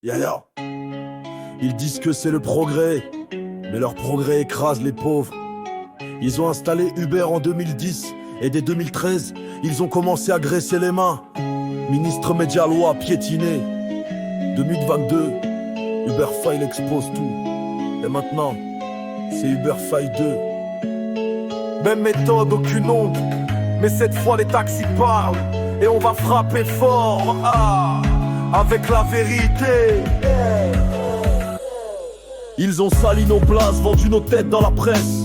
Yeah. Ils disent que c'est le progrès, mais leur progrès écrase les pauvres. Ils ont installé Uber en 2010 et dès 2013, ils ont commencé à graisser les mains. Ministre média loi piétiné. 2022, Uberfile expose tout. Et maintenant, c'est Uberfile 2. Même méthode, aucune onde. Mais cette fois les taxis parlent. Et on va frapper fort, avec la vérité. Ils ont sali nos places, vendu nos têtes dans la presse.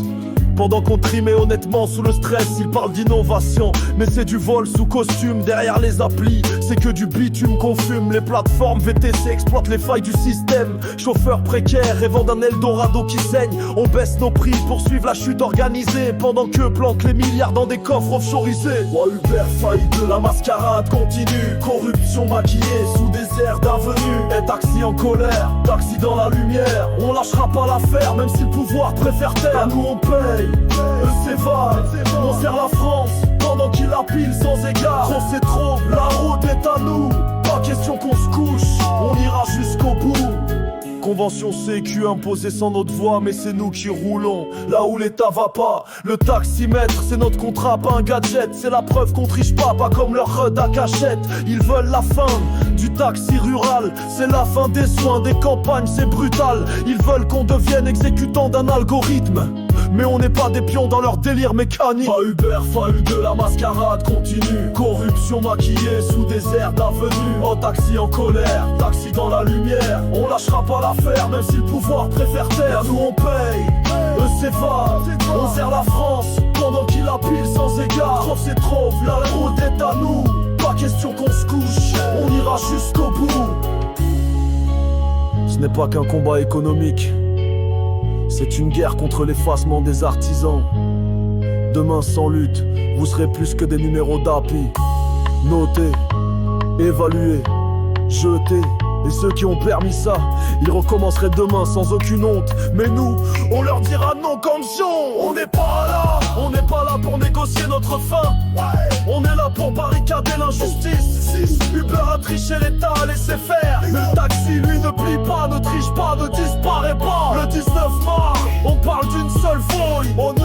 Pendant qu'on trimait honnêtement sous le stress, ils parlent d'innovation, mais c'est du vol sous costume. Derrière les applis, c'est que du bitume qu'on fume. Les plateformes VTC exploitent les failles du système. Chauffeurs précaires rêvant d'un Eldorado qui saigne. On baisse nos prix pour suivre la chute organisée, pendant que planquent les milliards dans des coffres offshoreisés. Oh, Uber faillite de la mascarade continue. Corruption maquillée sous des airs d'avenue. Et taxi en colère, taxi dans la lumière. On lâchera pas l'affaire, même si le pouvoir préfère taire. À nous on paye, eux s'évadent. On sert la France pendant qu'ils la pilent sans égard. Trop c'est trop, la route est à nous. Pas question qu'on se couche, on ira jusqu'au bout. Convention sécu imposée sans notre voix, mais c'est nous qui roulons là où l'État va pas. Le taximètre, c'est notre contrat, pas un gadget. C'est la preuve qu'on triche pas comme leur rud à cachette. Ils veulent la fin du taxi rural, c'est la fin des soins, des campagnes, c'est brutal. Ils veulent qu'on devienne exécutant d'un algorithme, mais on n'est pas des pions dans leur délire mécanique. Pas Uber, faille de la mascarade continue. Corruption maquillée sous des airs d'avenue. En taxi en colère, taxi dans la lumière. On lâchera pas l'affaire, même si le pouvoir préfère taire. Nous on paye, eux s'évadent. On sert la France pendant qu'ils la pilent sans égard. Trop c'est trop, la route est à nous. Pas question qu'on se couche, on ira jusqu'au bout. Ce n'est pas qu'un combat économique, c'est une guerre contre l'effacement des artisans. Demain sans lutte, vous serez plus que des numéros d'appli. Notez, évaluez, jetez. Et ceux qui ont permis ça, ils recommenceraient demain sans aucune honte. Mais nous, on leur dira non comme Zion. On n'est pas là, on n'est pas là pour négocier notre fin. On est là pour barricader l'injustice. Uber a triché l'État, a laissé faire. Mais le taxi, lui, ne plie pas, ne triche pas, ne disparaît pas. Le 19 mars, on parle d'une seule fouille. On ne